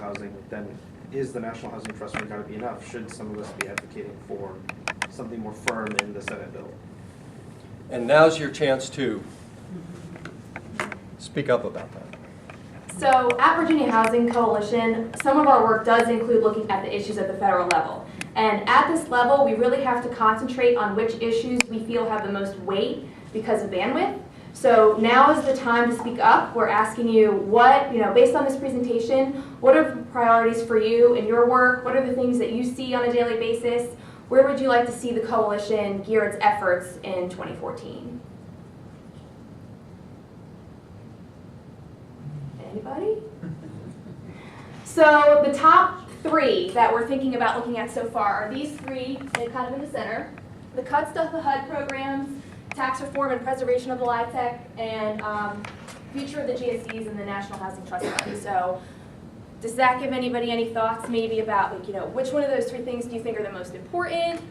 housing, then is the National Housing Trust Fund got to be enough? Should some of us be advocating for something more firm in the Senate bill? And now's your chance to speak up about that. So at Virginia Housing Coalition, some of our work does include looking at the issues at the federal level. And at this level, we really have to concentrate on which issues we feel have the most weight because of bandwidth. So now is the time to speak up. We're asking you what, based on this presentation, what are the priorities for you in your work? What are the things that you see on a daily basis? Where would you like to see the coalition gear its efforts in 2014? Anybody? So the top 3 that we're thinking about looking at so far are these 3, kind of in the center. The Cuts to the HUD programs, tax reform and preservation of the LIHTC, and future of the GSEs and the National Housing Trust Fund. So does that give anybody any thoughts maybe about, which one of those 3 things do you think are the most important?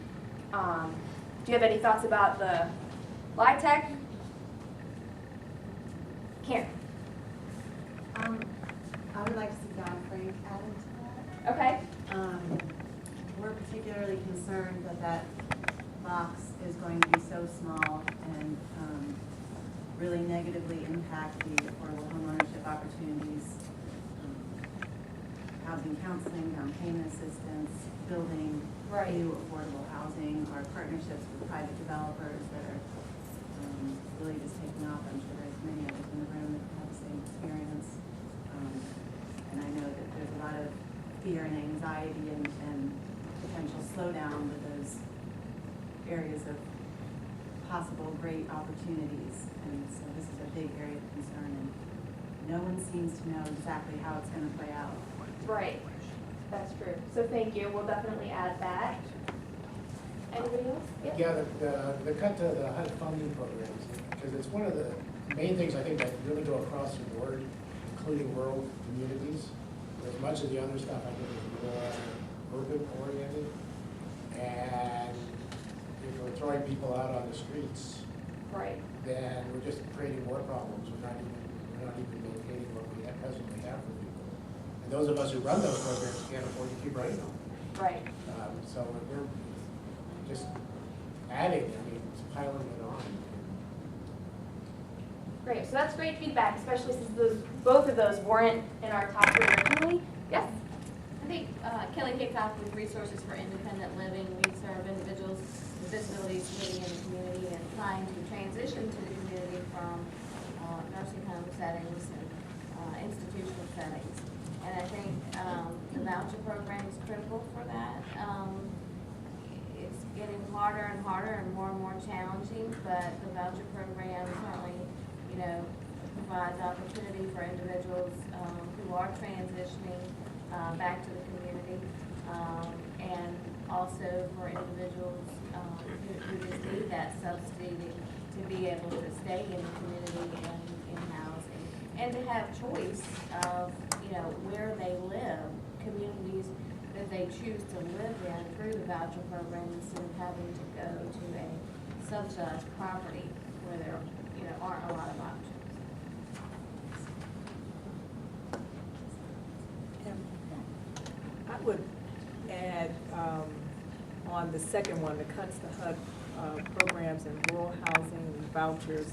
Do you have any thoughts about the LIHTC? Karen. I would like to see John Frank added to that. Okay. We're particularly concerned that that box is going to be so small and really negatively impact the affordable homeownership opportunities, housing counseling, down payment assistance, building new affordable housing, our partnerships with private developers that are really just taking off. I'm sure there's many of us in the room that have the same experience. And I know that there's a lot of fear and anxiety and potential slowdown with those areas of possible great opportunities. And so this is a big area of concern, and no one seems to know exactly how it's going to play out. Right. That's true. So thank you. We'll definitely add that. Anybody else? Yeah, the cut to the HUD funding programs, because it's one of the main things I think that really go across the board, including rural communities. As much of the other stuff I think is more urban oriented, and if we're throwing people out on the streets, then we're just creating more problems. We're not even maintaining what we presently have for people. And those of us who run those programs can't afford to keep running them. Right. So we're just adding, it's piling it on. Great. So that's great feedback, especially since both of those weren't in our top 3 originally. Yes? I think Kelly kicked off with resources for independent living. We serve individuals with disabilities living in the community and trying to transition to the community from nursing home settings and institutional settings. And I think the voucher program is critical for that. It's getting harder and harder and more challenging, but the voucher program certainly, provides opportunity for individuals who are transitioning back to the community, and also for individuals who just need that subsidy to be able to stay in the community and in housing, and to have choice of where they live, communities that they choose to live in through the voucher program instead of having to go to a subsidized property where there aren't a lot of options. I would add on the second one, the cuts to HUD programs and rural housing and vouchers,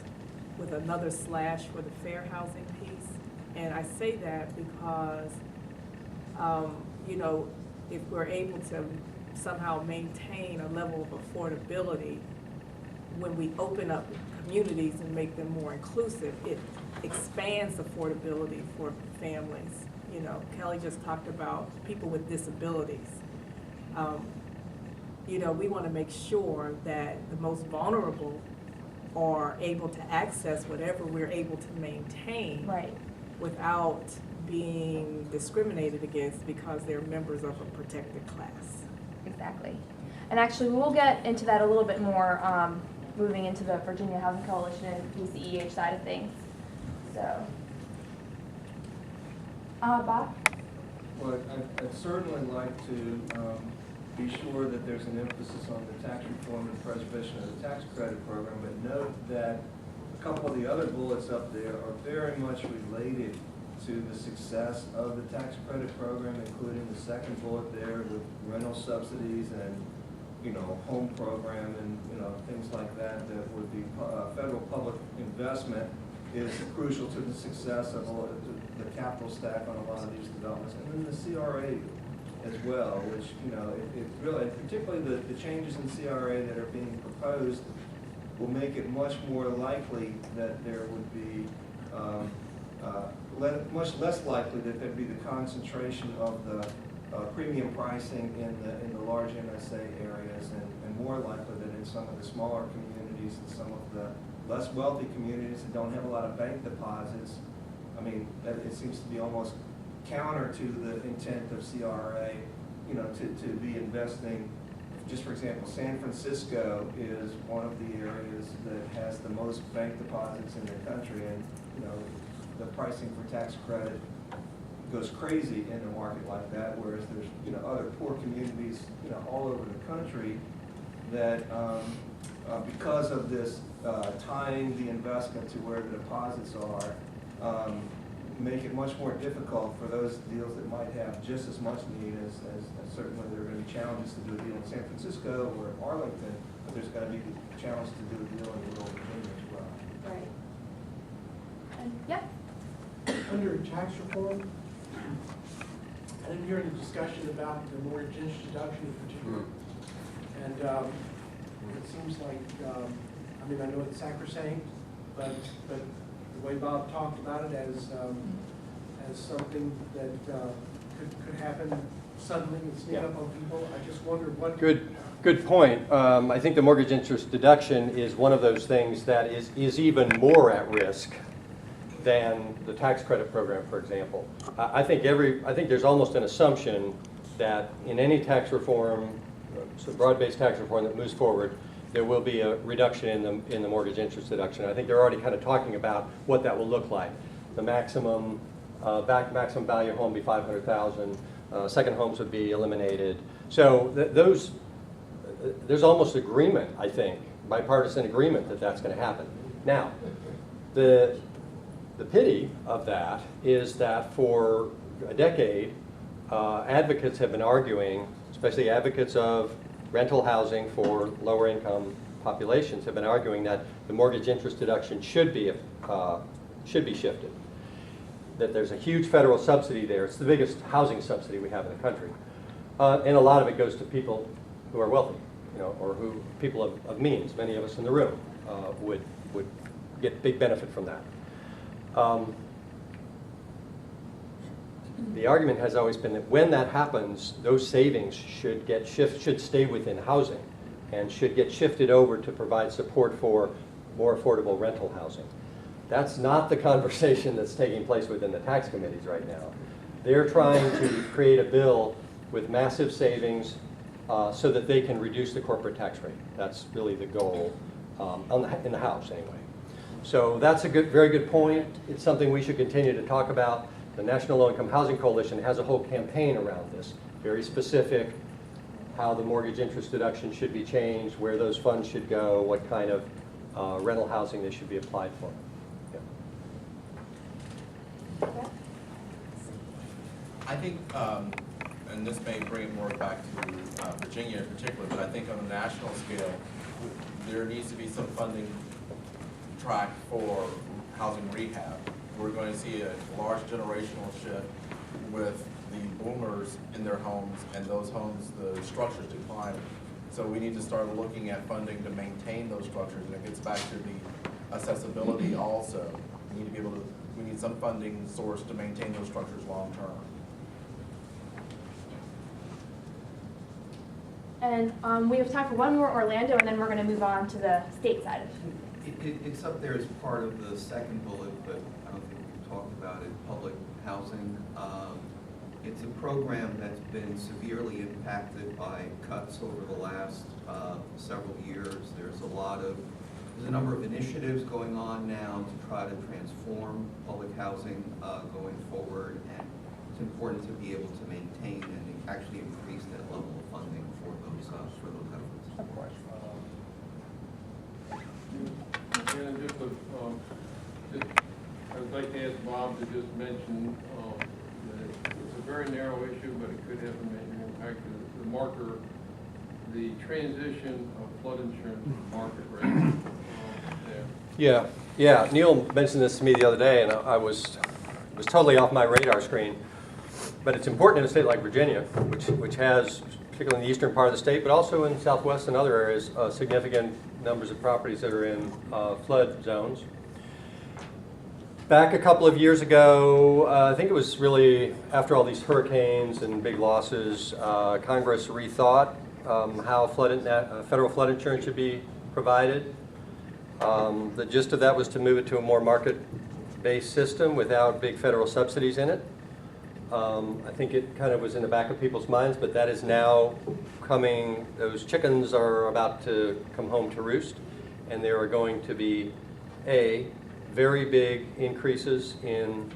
with another slash for the fair housing piece. And I say that because, if we're able to somehow maintain a level of affordability, when we open up communities and make them more inclusive, it expands affordability for families. Kelly just talked about people with disabilities. We want to make sure that the most vulnerable are able to access whatever we're able to maintain without being discriminated against because they're members of a protected class. Exactly. And actually, we'll get into that a little bit more moving into the Virginia Housing Coalition and PCEH side of things. So, Bob? Well, I'd certainly like to be sure that there's an emphasis on the tax reform and preservation of the tax credit program, but note that a couple of the other bullets up there are very much related to the success of the tax credit program, including the second bullet there with rental subsidies and, home program and, things like that, that would be federal public investment is crucial to the success of the capital stack on a lot of these developments. And then the CRA as well, which, it really, particularly the changes in CRA that are being proposed will make it much more likely that there would be, much less likely that there'd be the concentration of the premium pricing in the large MSA areas, and more likely that in some of the smaller communities and some of the less wealthy communities that don't have a lot of bank deposits. I mean, it seems to be almost counter to the intent of CRA, to be investing. Just for example, San Francisco is one of the areas that has the most bank deposits in the country, and the pricing for tax credit goes crazy in a market like that, whereas there's other poor communities all over the country that because of this tying the investment to where the deposits are, make it much more difficult for those deals that might have just as much need as certainly there are going to be challenges to do a deal in San Francisco or Arlington, but there's going to be a challenge to do a deal in rural Virginia as well. Right. And, yeah. Under tax reform, I didn't hear any discussion about the mortgage interest deduction in particular. And it seems like, I know it's sacrosanct, but the way Bob talked about it as something that could happen suddenly and sneak up on people, I just wondered what... Good point. I think the mortgage interest deduction is one of those things that is even more at risk than the tax credit program, for example. I think there's almost an assumption that in any tax reform, so broad-based tax reform that moves forward, there will be a reduction in the mortgage interest deduction. I think they're already kind of talking about what that will look like. The maximum maximum value of home would be $500,000. Second homes would be eliminated. So there's almost agreement, I think, bipartisan agreement that that's going to happen. Now, the pity of that is that for a decade, advocates have been arguing, especially advocates of rental housing for lower income populations, have been arguing that the mortgage interest deduction should be shifted. That there's a huge federal subsidy there. It's the biggest housing subsidy we have in the country. And a lot of it goes to people who are wealthy, or people of means. Many of us in the room would get big benefit from that. The argument has always been that when that happens, those savings should stay within housing and should get shifted over to provide support for more affordable rental housing. That's not the conversation that's taking place within the tax committees right now. They're trying to create a bill with massive savings so that they can reduce the corporate tax rate. That's really the goal in the House anyway. So that's a very good point. It's something we should continue to talk about. The National Low Income Housing Coalition has a whole campaign around this, very specific, how the mortgage interest deduction should be changed, where those funds should go, what kind of rental housing they should be applied for. Yeah. I think, and this may bring it more back to Virginia in particular, but I think on a national scale, there needs to be some funding track for housing rehab. We're going to see a large generational shift with the boomers in their homes, and those homes, the structures declining. So we need to start looking at funding to maintain those structures, and it gets back to the accessibility also. We need some funding source to maintain those structures long term. And we have time for one more Orlando, and then we're going to move on to the state side of it. It's up there as part of the second bullet, but I don't think we've talked about it, public housing. It's a program that's been severely impacted by cuts over the last several years. There's a number of initiatives going on now to try to transform public housing going forward, and it's important to be able to maintain and actually increase that level of funding for those efforts. Of course. And just would like to ask Bob to just mention that it's a very narrow issue, but it could have a major impact. The marker, the transition of flood insurance to market rate. Yeah. Neil mentioned this to me the other day, and it was totally off my radar screen. But it's important in a state like Virginia, which has, particularly in the eastern part of the state, but also in Southwest and other areas, significant numbers of properties that are in flood zones. Back a couple of years ago, I think it was really after all these hurricanes and big losses, Congress rethought how federal flood insurance should be provided. The gist of that was to move it to a more market-based system without big federal subsidies in it. I think it kind of was in the back of people's minds, but that is now coming. Those chickens are about to come home to roost, and there are going to be very big increases in,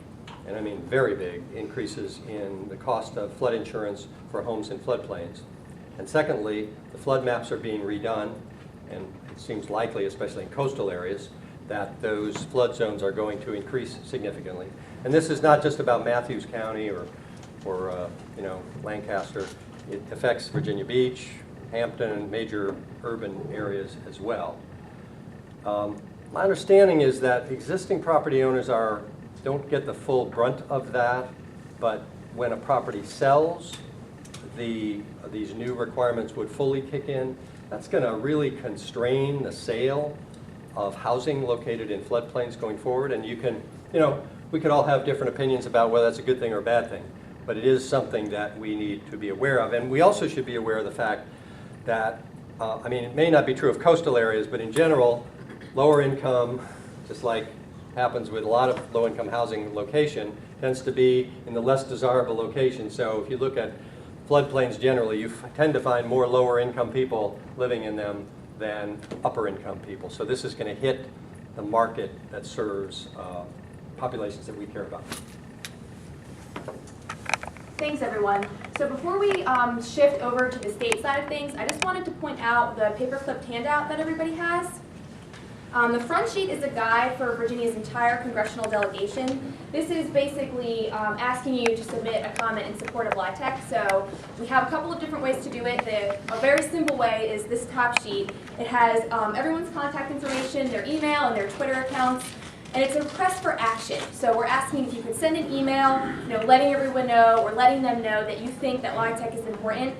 and I mean very big increases in the cost of flood insurance for homes in floodplains. And secondly, the flood maps are being redone, and it seems likely, especially in coastal areas, that those flood zones are going to increase significantly. And this is not just about Matthews County or Lancaster. It affects Virginia Beach, Hampton, and major urban areas as well. My understanding is that existing property owners don't get the full brunt of that, but when a property sells, these new requirements would fully kick in. That's going to really constrain the sale of housing located in floodplains going forward. And we could all have different opinions about whether that's a good thing or a bad thing, but it is something that we need to be aware of. And we also should be aware of the fact that, it may not be true of coastal areas, but in general, lower income, just like happens with a lot of low-income housing location, tends to be in the less desirable location. So if you look at floodplains generally, you tend to find more lower-income people living in them than upper-income people. So this is going to hit the market that serves populations that we care about. Thanks, everyone. So before we shift over to the state side of things, I just wanted to point out the paperclip handout that everybody has. The front sheet is a guide for Virginia's entire congressional delegation. This is basically asking you to submit a comment in support of LIHTC. So we have a couple of different ways to do it. A very simple way is this top sheet. It has everyone's contact information, their email, and their Twitter accounts. And it's a request for action. So we're asking if you could send an email, letting everyone know or letting them know that you think that LIHTC is important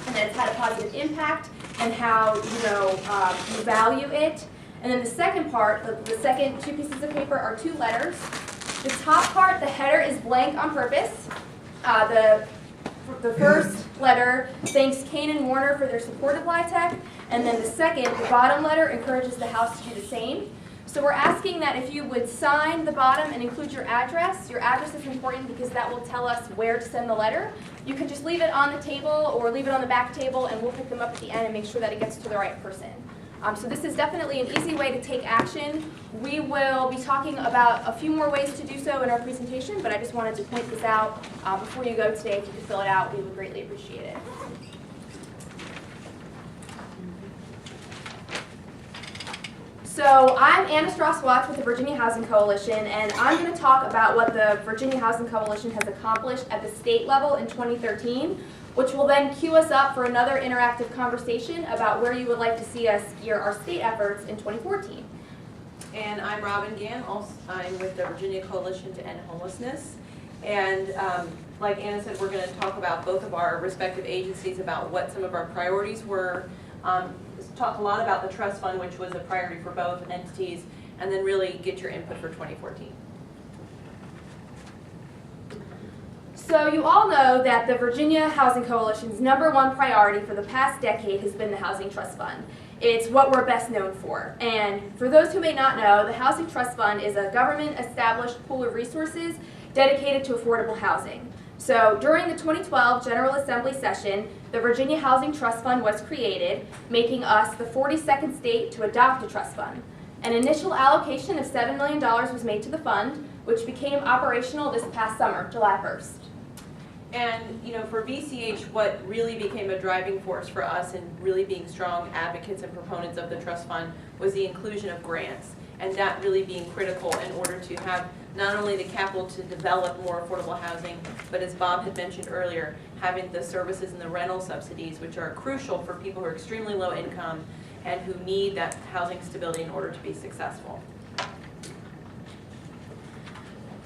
and that it's had a positive impact and how you value it. And then the second part, the second two pieces of paper are two letters. The top part, the header, is blank on purpose. The first letter thanks Kane and Warner for their support of LIHTC, and then the second, the bottom letter, encourages the House to do the same. So we're asking that if you would sign the bottom and include your address. Your address is important because that will tell us where to send the letter. You can just leave it on the table or leave it on the back table, and we'll pick them up at the end and make sure that it gets to the right person. So this is definitely an easy way to take action. We will be talking about a few more ways to do so in our presentation, but I just wanted to point this out before you go today. If you could fill it out, we would greatly appreciate it. So I'm Anna Strahs with the Virginia Housing Coalition, and I'm going to talk about what the Virginia Housing Coalition has accomplished at the state level in 2013, which will then cue us up for another interactive conversation about where you would like to see us gear our state efforts in 2014. And I'm Robin Gann. I'm with the Virginia Coalition to End Homelessness. And like Anna said, we're going to talk about both of our respective agencies about what some of our priorities were. Talk a lot about the trust fund, which was a priority for both entities, and then really get your input for 2014. So you all know that the Virginia Housing Coalition's #1 priority for the past decade has been the Housing Trust Fund. It's what we're best known for. And for those who may not know, the Housing Trust Fund is a government-established pool of resources dedicated to affordable housing. So during the 2012 General Assembly session, the Virginia Housing Trust Fund was created, making us the 42nd state to adopt a trust fund. An initial allocation of $7 million was made to the fund, which became operational this past summer, July 1st. And for VCH, what really became a driving force for us in really being strong advocates and proponents of the trust fund was the inclusion of grants, and that really being critical in order to have not only the capital to develop more affordable housing, but as Bob had mentioned earlier, having the services and the rental subsidies, which are crucial for people who are extremely low income and who need that housing stability in order to be successful.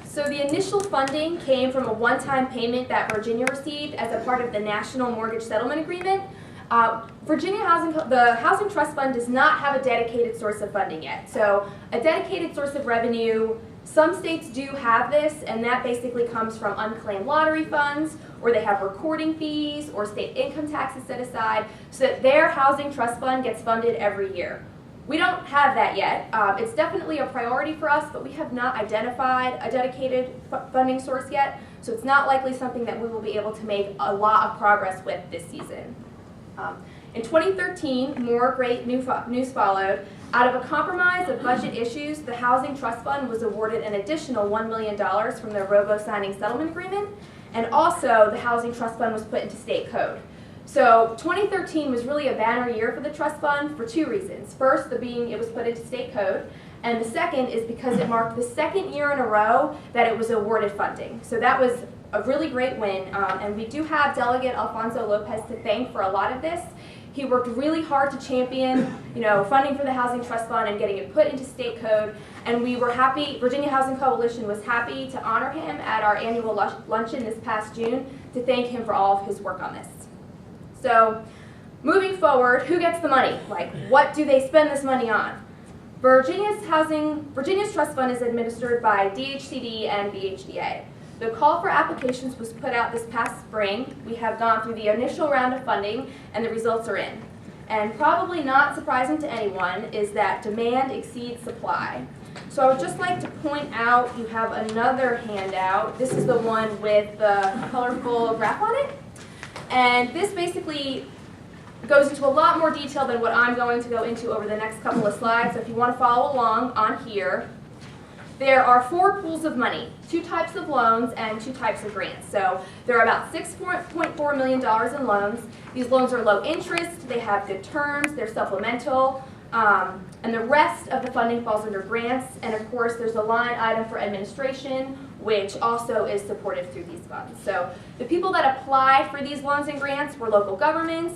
So the initial funding came from a one-time payment that Virginia received as a part of the National Mortgage Settlement Agreement. The Housing Trust Fund does not have a dedicated source of funding yet. So a dedicated source of revenue, some states do have this, and that basically comes from unclaimed lottery funds, or they have recording fees or state income taxes set aside, so that their Housing Trust Fund gets funded every year. We don't have that yet. It's definitely a priority for us, but we have not identified a dedicated funding source yet, so it's not likely something that we will be able to make a lot of progress with this season. In 2013, more great news followed. Out of a compromise of budget issues, the Housing Trust Fund was awarded an additional $1 million from their robo-signing settlement agreement, and also the Housing Trust Fund was put into state code. So 2013 was really a banner year for the trust fund for two reasons. First, it was put into state code, and the second is because it marked the second year in a row that it was awarded funding. So that was a really great win, and we do have Delegate Alfonso Lopez to thank for a lot of this. He worked really hard to champion, funding for the Housing Trust Fund and getting it put into state code, and we were happy, Virginia Housing Coalition was happy to honor him at our annual luncheon this past June to thank him for all of his work on this. So, moving forward, who gets the money? What do they spend this money on? Virginia's Trust Fund is administered by DHCD and BHDA. The call for applications was put out this past spring. We have gone through the initial round of funding, and the results are in. And probably not surprising to anyone is that demand exceeds supply. So I would just like to point out, you have another handout. This is the one with the colorful graph on it. And this basically goes into a lot more detail than what I'm going to go into over the next couple of slides. So if you want to follow along on here, there are 4 pools of money, 2 types of loans and 2 types of grants. So there are about $6.4 million in loans. These loans are low interest, they have good terms, they're supplemental, and the rest of the funding falls under grants. And of course, there's a line item for administration, which also is supported through these funds. So the people that applied for these loans and grants were local governments,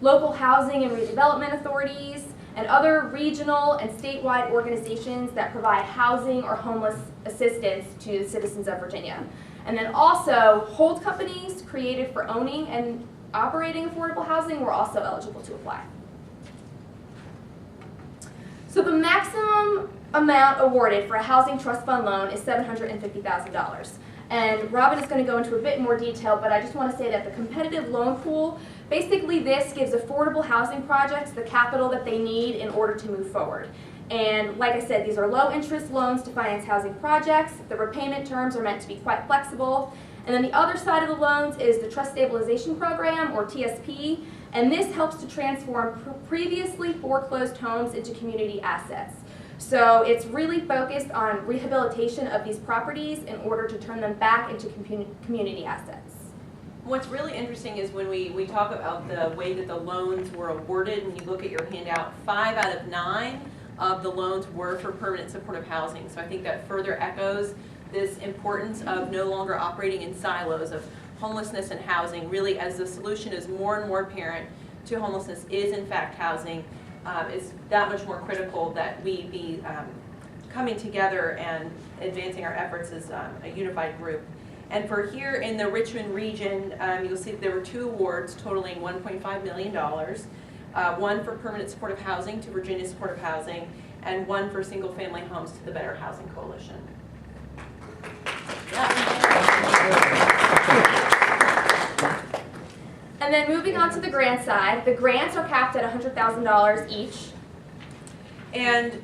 local housing and redevelopment authorities, and other regional and statewide organizations that provide housing or homeless assistance to citizens of Virginia. And then also, hold companies created for owning and operating affordable housing were also eligible to apply. So the maximum amount awarded for a Housing Trust Fund loan is $750,000. And Robin is going to go into a bit more detail, but I just want to say that the competitive loan pool, basically this gives affordable housing projects the capital that they need in order to move forward. And like I said, these are low interest loans to finance housing projects. The repayment terms are meant to be quite flexible. And then the other side of the loans is the Trust Stabilization Program, or TSP, and this helps to transform previously foreclosed homes into community assets. So it's really focused on rehabilitation of these properties in order to turn them back into community assets. What's really interesting is when we talk about the way that the loans were awarded, and you look at your handout, 5 out of 9 of the loans were for permanent supportive housing. So I think that further echoes this importance of no longer operating in silos of homelessness and housing. Really, as the solution is more and more apparent to homelessness is in fact housing, it's that much more critical that we be coming together and advancing our efforts as a unified group. And for here in the Richmond region, you'll see that there were 2 awards totaling $1.5 million. One for permanent supportive housing to Virginia Supportive Housing, and one for single family homes to the Better Housing Coalition. And then moving on to the grant side, the grants are capped at $100,000 each. And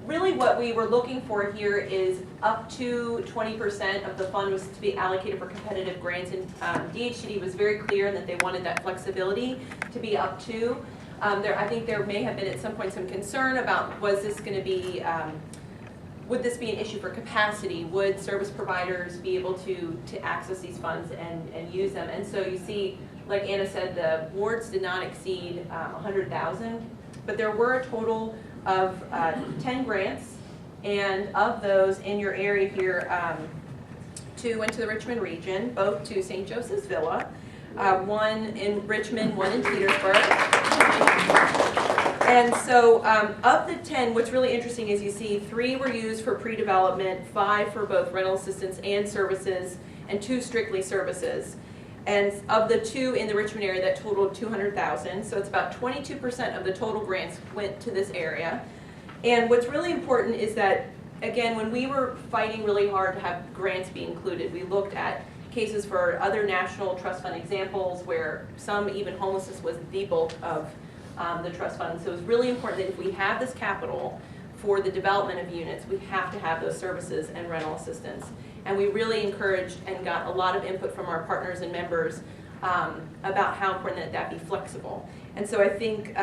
really what we were looking for here is up to 20% of the fund was to be allocated for competitive grants, and DHCD was very clear that they wanted that flexibility to be up to. I think there may have been at some point some concern about, was this going to be, would this be an issue for capacity? Would service providers be able to access these funds and use them? And so you see, like Anna said, the awards did not exceed $100,000, but there were a total of 10 grants And of those in your area here, 2 went to the Richmond region, both to St. Joseph's Villa. 1 in Richmond, 1 in Petersburg. And so of the 10, what's really interesting is you see 3 were used for pre-development, 5 for both rental assistance and services, and 2 strictly services. And of the 2 in the Richmond area, that totaled $200,000. So it's about 22% of the total grants went to this area. And what's really important is that, again, when we were fighting really hard to have grants be included, we looked at cases for other national trust fund examples where some, even homelessness, was the bulk of the trust fund. So it's really important that if we have this capital for the development of units, we have to have those services and rental assistance. And we really encouraged and got a lot of input from our partners and members about how important that that be flexible. And so I think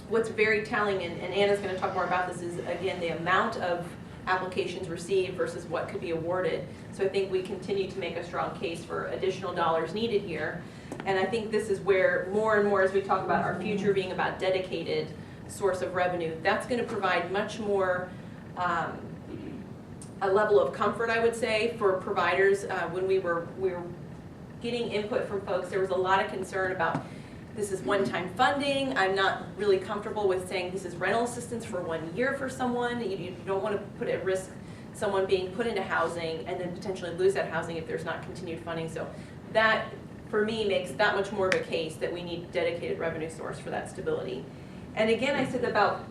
what's very telling, and Anna's going to talk more about this, is again the amount of applications received versus what could be awarded. So I think we continue to make a strong case for additional dollars needed here. And I think this is where more and more, as we talk about our future being about dedicated source of revenue, that's going to provide much more a level of comfort, I would say, for providers. When we were getting input from folks, there was a lot of concern about this is one-time funding. I'm not really comfortable with saying this is rental assistance for 1 year for someone. You don't want to put at risk someone being put into housing and then potentially lose that housing if there's not continued funding. So that, for me, makes that much more of a case that we need dedicated revenue source for that stability. And again, I said about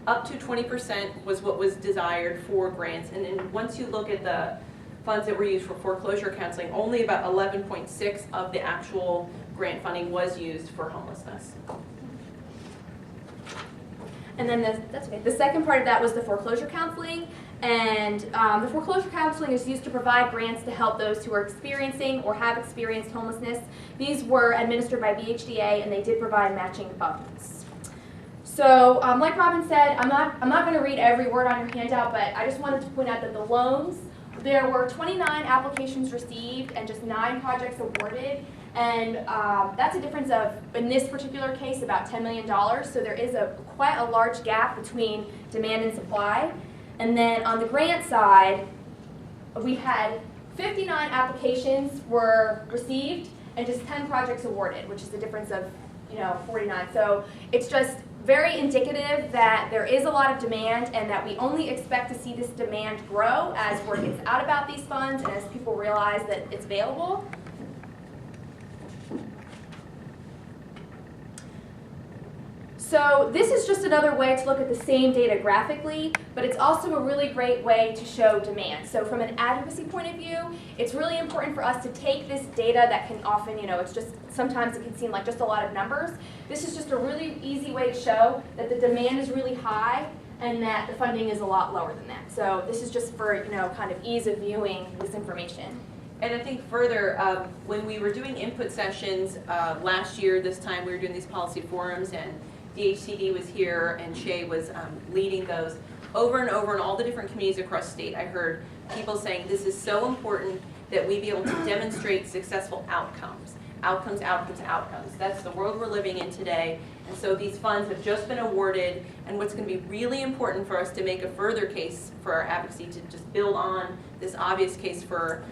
up to 20% was what was desired for grants. And then once you look at the funds that were used for foreclosure counseling, only about 11.6 of the actual grant funding was used for homelessness. And then that's okay. The second part of that was the foreclosure counseling. And the foreclosure counseling is used to provide grants to help those who are experiencing or have experienced homelessness. These were administered by BHDA, and they did provide matching funds. So like Robin said, I'm not going to read every word on your handout, but I just wanted to point out that the loans, there were 29 applications received and just 9 projects awarded. And that's a difference of, in this particular case, about $10 million. So there is quite a large gap between demand and supply. And then on the grant side, we had 59 applications were received and just 10 projects awarded, which is the difference of 49. So it's just very indicative that there is a lot of demand and that we only expect to see this demand grow as word gets out about these funds and as people realize that it's available. So this is just another way to look at the same data graphically, but it's also a really great way to show demand. So from an advocacy point of view, it's really important for us to take this data that can often, it's just, sometimes it can seem like just a lot of numbers. This is just a really easy way to show that the demand is really high and that the funding is a lot lower than that. So this is just for, kind of ease of viewing this information. And I think further, when we were doing input sessions last year, this time we were doing these policy forums, and DHCD was here and Shay was leading those. Over and over in all the different communities across the state, I heard people saying this is so important that we be able to demonstrate successful outcomes. Outcomes, outcomes, outcomes. That's the world we're living in today. And so these funds have just been awarded, and what's going to be really important for us to make a further case for our advocacy to just build on this obvious case for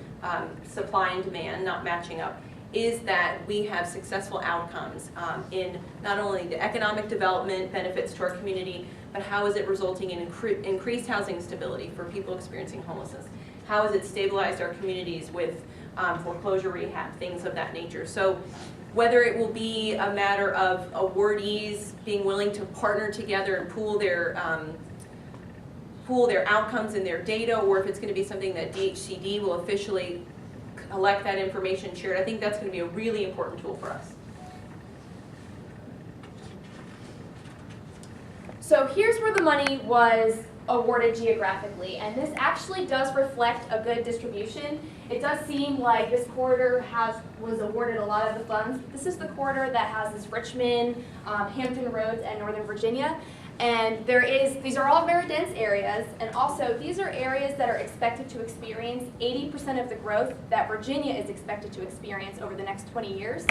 supply and demand not matching up, is that we have successful outcomes in not only the economic development benefits to our community, but how is it resulting in increased housing stability for people experiencing homelessness? How has it stabilized our communities with foreclosure rehab, things of that nature? So whether it will be a matter of awardees being willing to partner together and pool their outcomes and their data, or if it's going to be something that DHCD will officially collect that information, share it, I think that's going to be a really important tool for us. So here's where the money was awarded geographically, and this actually does reflect a good distribution. It does seem like this corridor was awarded a lot of the funds. This is the corridor that houses Richmond, Hampton Roads, and Northern Virginia. And these are all very dense areas, and also these are areas that are expected to experience 80% of the growth that Virginia is expected to experience over the next 20 years.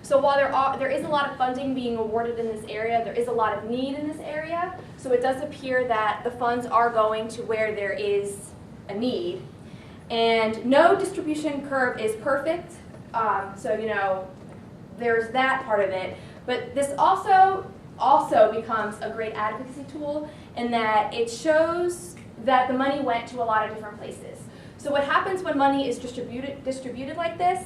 So while there is a lot of funding being awarded in this area, there is a lot of need in this area. So it does appear that the funds are going to where there is a need. And no distribution curve is perfect. So, you know, there's that part of it. But this also becomes a great advocacy tool in that it shows that the money went to a lot of different places. So what happens when money is distributed like this?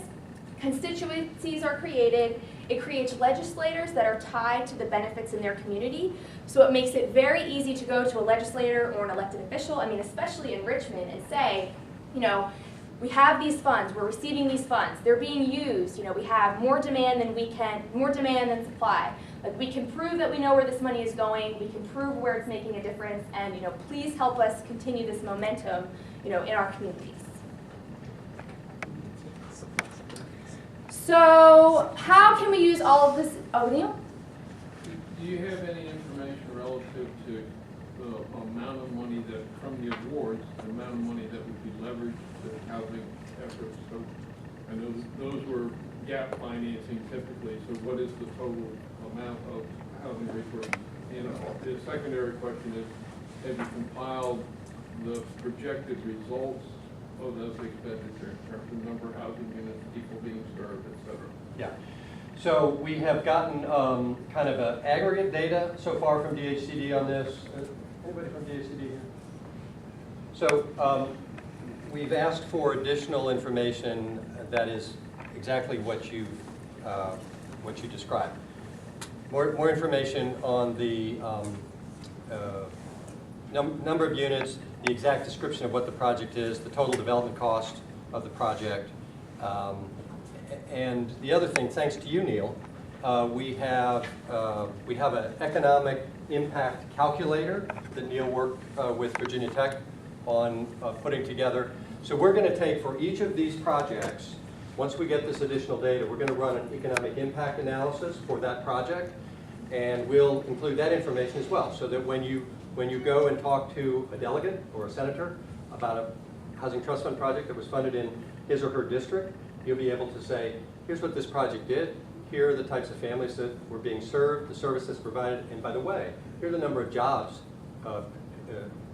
Constituencies are created. It creates legislators that are tied to the benefits in their community. So it makes it very easy to go to a legislator or an elected official, I mean, especially in Richmond, and say, you know, we have these funds, we're receiving these funds, they're being used, you know, we have more demand than supply. Like, we can prove that we know where this money is going, we can prove where it's making a difference, and, you know, please help us continue this momentum, you know, in our communities. So, how can we use all of this? Oh, Neil? Do you have any information relative to the amount of money that, from the awards, the amount of money that would be leveraged to housing efforts? So I know those were gap financing typically, so what is the total amount of housing resources? And the secondary question is, have you compiled the projected results of those expenditures in terms of number of housing units, people being served, et cetera? Yeah. So we have gotten kind of an aggregate data so far from DHCD on this. Anybody from DHCD here? So we've asked for additional information that is exactly what you described. More information on the number of units, the exact description of what the project is, the total development cost of the project. And the other thing, thanks to you, Neil, we have an economic impact calculator that Neil worked with Virginia Tech on putting together. So we're going to take, for each of these projects, once we get this additional data, we're going to run an economic impact analysis for that project, and we'll include that information as well, so that when you go and talk to a delegate or a senator about a housing trust fund project that was funded in his or her district, you'll be able to say, here's what this project did, here are the types of families that were being served, the services provided, and by the way, here are the number of jobs,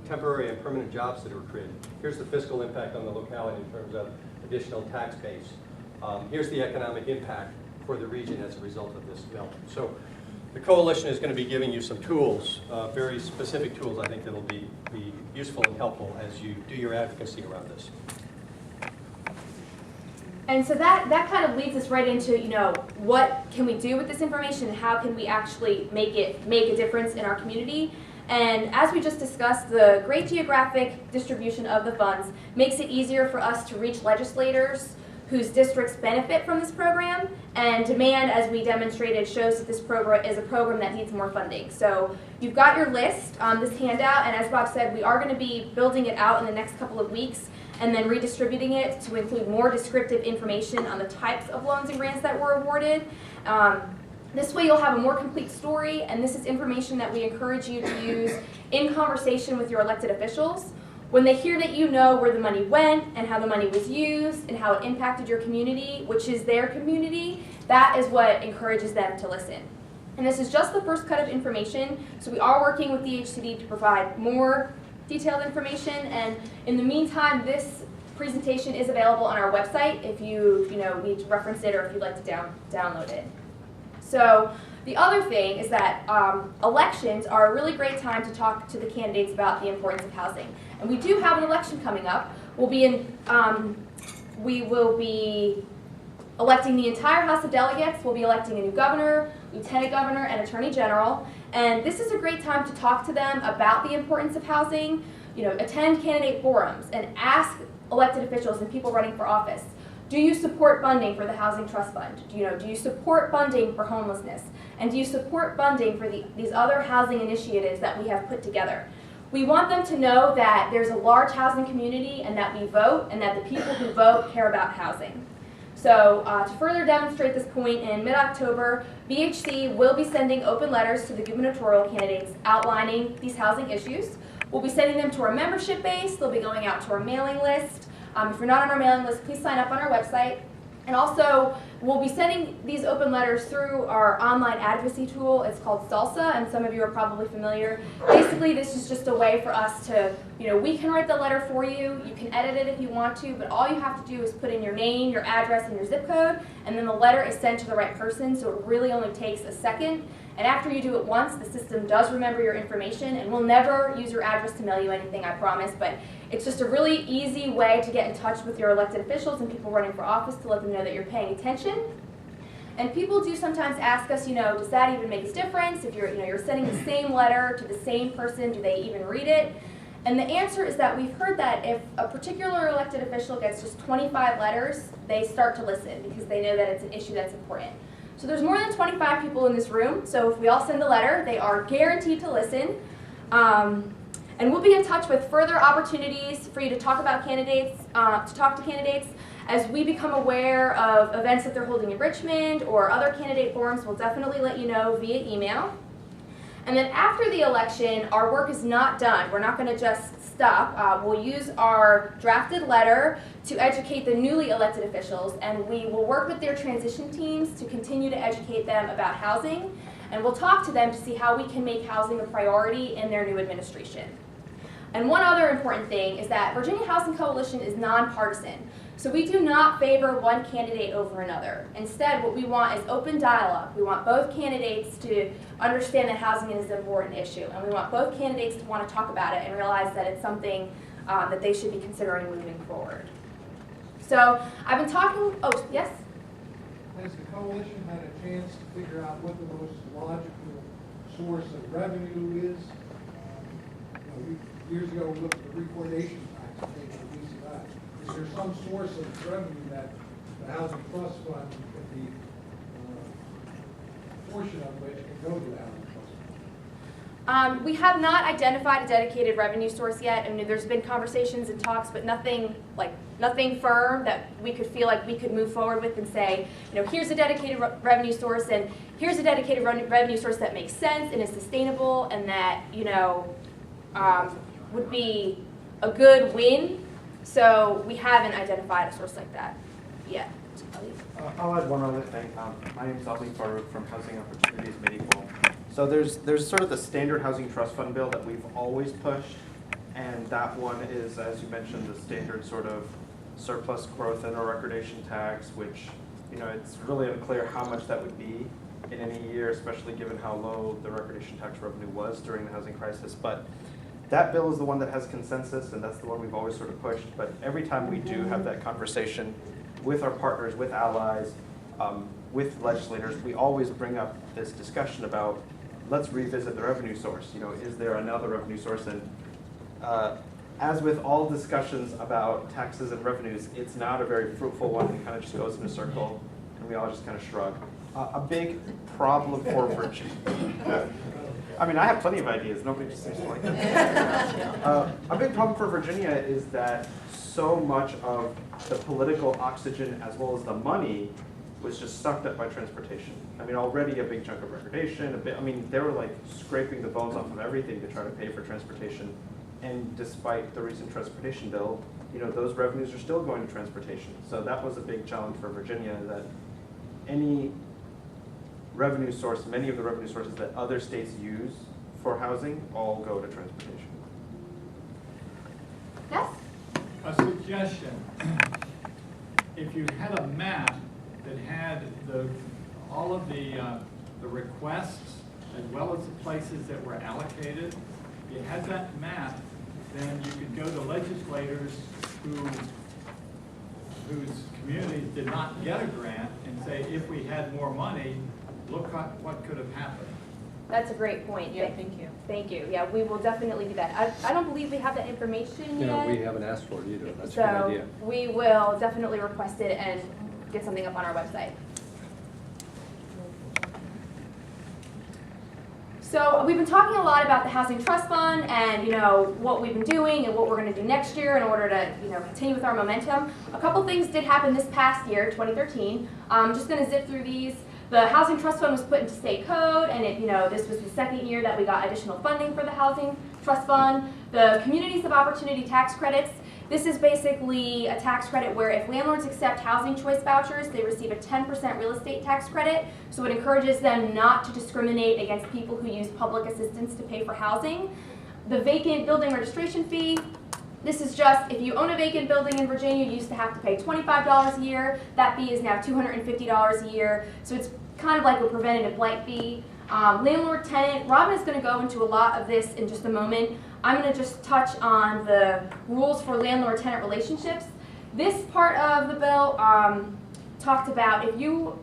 temporary and permanent jobs that were created. Here's the fiscal impact on the locality in terms of additional tax base. Here's the economic impact for the region as a result of this development. So the coalition is going to be giving you some tools, very specific tools, I think, that will be useful and helpful as you do your advocacy around this. And so that kind of leads us right into, you know, what can we do with this information and how can we actually make a difference in our community? And as we just discussed, the great geographic distribution of the funds makes it easier for us to reach legislators whose districts benefit from this program, and demand, as we demonstrated, shows that this program is a program that needs more funding. So you've got your list, this handout, and as Bob said, we are going to be building it out in the next couple of weeks and then redistributing it to include more descriptive information on the types of loans and grants that were awarded. This way you'll have a more complete story, and this is information that we encourage you to use in conversation with your elected officials. When they hear that you know where the money went and how the money was used and how it impacted your community, which is their community, that is what encourages them to listen. And this is just the first cut of information, so we are working with DHCD to provide more detailed information, and in the meantime, this presentation is available on our website if you need to reference it or if you'd like to download it. So the other thing is that elections are a really great time to talk to the candidates about the importance of housing. And we do have an election coming up. We will be electing the entire House of Delegates. We'll be electing a new governor, lieutenant governor, and attorney general. And this is a great time to talk to them about the importance of housing. You know, attend candidate forums and ask elected officials and people running for office, do you support funding for the Housing Trust Fund? Do you support funding for homelessness? And do you support funding for these other housing initiatives that we have put together? We want them to know that there's a large housing community and that we vote and that the people who vote care about housing. So to further demonstrate this point, in mid-October, VHC will be sending open letters to the gubernatorial candidates outlining these housing issues. We'll be sending them to our membership base. They'll be going out to our mailing list. If you're not on our mailing list, please sign up on our website. And also, we'll be sending these open letters through our online advocacy tool. It's called Salsa, and some of you are probably familiar. Basically, this is just a way for us to, we can write the letter for you. You can edit it if you want to, but all you have to do is put in your name, your address, and your zip code, and then the letter is sent to the right person, so it really only takes a second. And after you do it once, the system does remember your information, and we'll never use your address to mail you anything, I promise, but it's just a really easy way to get in touch with your elected officials and people running for office to let them know that you're paying attention. And people do sometimes ask us, does that even make a difference? If you're sending the same letter to the same person, do they even read it? And the answer is that we've heard that if a particular elected official gets just 25 letters, they start to listen because they know that it's an issue that's important. So there's more than 25 people in this room, so if we all send a letter, they are guaranteed to listen. And we'll be in touch with further opportunities for you to talk about candidates, as we become aware of events that they're holding in Richmond or other candidate forums. We'll definitely let you know via email. And then after the election, our work is not done. We're not going to just stop. We'll use our drafted letter to educate the newly elected officials, and we will work with their transition teams to continue to educate them about housing, and we'll talk to them to see how we can make housing a priority in their new administration. And one other important thing is that Virginia Housing Coalition is nonpartisan. So we do not favor one candidate over another. Instead, what we want is open dialogue. We want both candidates to understand that housing is an important issue, and we want both candidates to want to talk about it and realize that it's something that they should be considering moving forward. So I've been talking, yes? Has the coalition had a chance to figure out what the most logical source of revenue is? Years ago, we looked at the recordation tax and things like that. Is there some source of revenue that the Housing Trust Fund could be, portion of which can go to the Housing Trust Fund? We have not identified a dedicated revenue source yet. I mean, there's been conversations and talks, but nothing firm that we could feel like we could move forward with and say, here's a dedicated revenue source, and here's a dedicated revenue source that makes sense and is sustainable and that, would be a good win. So we haven't identified a source like that yet. I'll add one other thing. My name is Ali Farouk from Housing Opportunities Medieval. So there's sort of the standard housing trust fund bill that we've always pushed, and that one is, as you mentioned, the standard sort of surplus growth and a recordation tax, which it's really unclear how much that would be in any year, especially given how low the recordation tax revenue was during the housing crisis. But that bill is the one that has consensus, and that's the one we've always sort of pushed. But every time we do have that conversation with our partners, with allies, with legislators, we always bring up this discussion about, let's revisit the revenue source. Is there another revenue source? And as with all discussions about taxes and revenues, it's not a very fruitful one. It kind of just goes in a circle, and we all just kind of shrug. A big problem for Virginia. I mean, I have plenty of ideas. Nobody just seems to like them. A big problem for Virginia is that so much of the political oxygen as well as the money was just sucked up by transportation. I mean, already a big chunk of recordation, they were like scraping the bones off of everything to try to pay for transportation. And despite the recent transportation bill, those revenues are still going to transportation. So that was a big challenge for Virginia, that any revenue source, many of the revenue sources that other states use for housing all go to transportation. Yes? A suggestion. If you had a map that had all of the requests as well as the places that were allocated, if you had that map, then you could go to legislators whose communities did not get a grant and say, if we had more money, look what could have happened. That's a great point. Yeah, thank you. Thank you. Yeah, we will definitely do that. I don't believe we have that information yet. We haven't asked for it either. That's a so good idea. We will definitely request it and get something up on our website. So we've been talking a lot about the Housing Trust Fund and what we've been doing and what we're going to do next year in order to continue with our momentum. A couple things did happen this past year, 2013. I'm just going to zip through these. The Housing Trust Fund was put into state code, and this was the second year that we got additional funding for the Housing Trust Fund. The Communities of Opportunity tax credits. This is basically a tax credit where if landlords accept housing choice vouchers, they receive a 10% real estate tax credit. So it encourages them not to discriminate against people who use public assistance to pay for housing. The vacant building registration fee. This is just, if you own a vacant building in Virginia, you used to have to pay $25 a year. That fee is now $250 a year. So it's kind of like a preventative blight fee. Landlord tenant, Robin is going to go into a lot of this in just a moment. I'm going to just touch on the rules for landlord-tenant relationships. This part of the bill talked about if you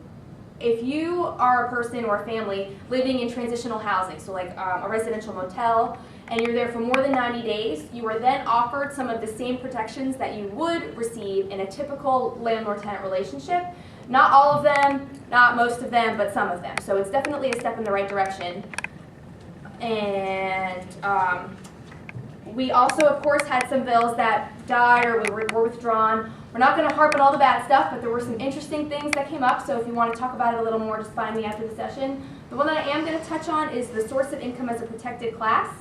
are a person or a family living in transitional housing, so like a residential motel, and you're there for more than 90 days, you are then offered some of the same protections that you would receive in a typical landlord-tenant relationship. Not all of them, not most of them, but some of them. So it's definitely a step in the right direction. And we also, of course, had some bills that died or were withdrawn. We're not going to harp on all the bad stuff, but there were some interesting things that came up. So if you want to talk about it a little more, just find me after the session. The one that I am going to touch on is the source of income as a protected class.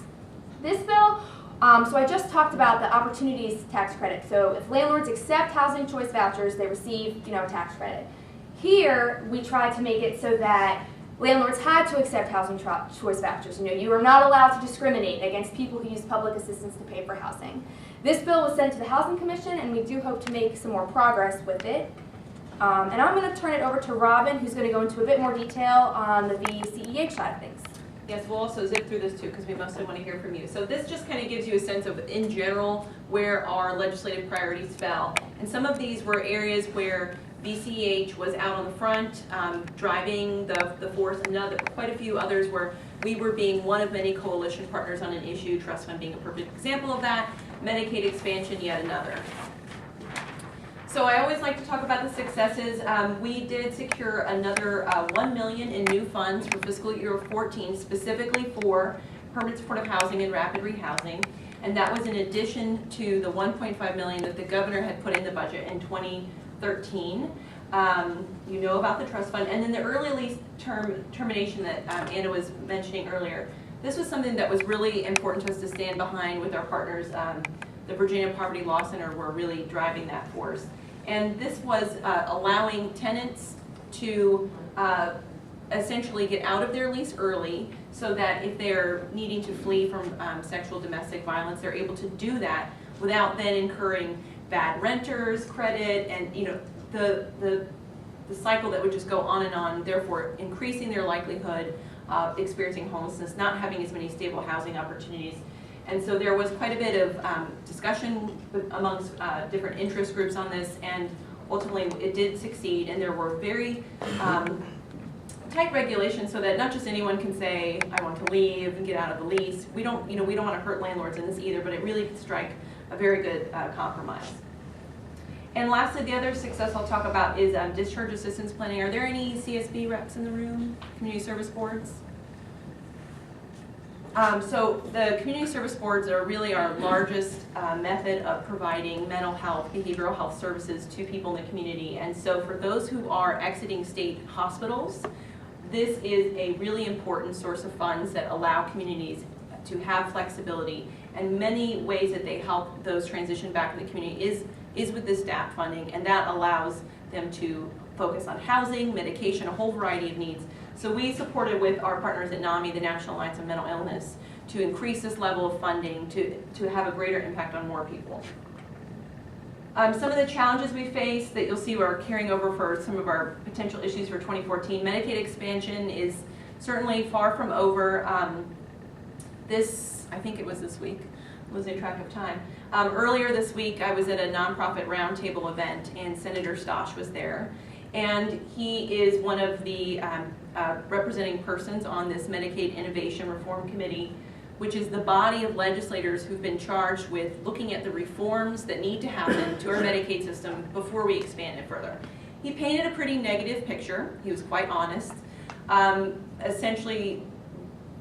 This bill, so I just talked about the opportunities tax credit. So if landlords accept housing choice vouchers, they receive, tax credit. Here, we tried to make it so that landlords had to accept housing choice vouchers. You are not allowed to discriminate against people who use public assistance to pay for housing. This bill was sent to the Housing Commission, and we do hope to make some more progress with it. And I'm going to turn it over to Robin, who's going to go into a bit more detail on the VCEH side of things. Yes, we'll also zip through this too because we mostly want to hear from you. So this just kind of gives you a sense of, in general, where our legislative priorities fell. And some of these were areas where VCEH was out on the front, driving the force, and quite a few others where we were being one of many coalition partners on an issue, trust fund being a perfect example of that, Medicaid expansion yet another. So I always like to talk about the successes. We did secure another $1 million in new funds for fiscal year 14, specifically for permanent supportive housing and rapid rehousing. And that was in addition to the $1.5 million that the governor had put in the budget in 2013. You know about the trust fund. And then the early lease termination that Anna was mentioning earlier. This was something that was really important to us to stand behind with our partners. The Virginia Poverty Law Center were really driving that force. And this was allowing tenants to essentially get out of their lease early so that if they're needing to flee from sexual domestic violence, they're able to do that without then incurring bad renters credit and the cycle that would just go on, therefore increasing their likelihood of experiencing homelessness, not having as many stable housing opportunities. And so there was quite a bit of discussion amongst different interest groups on this, and ultimately it did succeed. And there were very tight regulations so that not just anyone can say, I want to leave and get out of the lease. We don't want to hurt landlords in this either, but it really did strike a very good compromise. And lastly, the other success I'll talk about is discharge assistance planning. Are there any CSB reps in the room? Community service boards? So the community service boards are really our largest method of providing mental health, behavioral health services to people in the community. And so for those who are exiting state hospitals, this is a really important source of funds that allow communities to have flexibility. And many ways that they help those transition back in the community is with this STAP funding, and that allows them to focus on housing, medication, a whole variety of needs. So we supported with our partners at NAMI, the National Alliance on Mental Illness, to increase this level of funding to have a greater impact on more people. Some of the challenges we face that you'll see are carrying over for some of our potential issues for 2014. Medicaid expansion is certainly far from over. I think it was this week, losing track of time. Earlier this week, I was at a nonprofit roundtable event, and Senator Strahs was there. And he is one of the representing persons on this Medicaid Innovation Reform Committee, which is the body of legislators who've been charged with looking at the reforms that need to happen to our Medicaid system before we expand it further. He painted a pretty negative picture. He was quite honest. Essentially,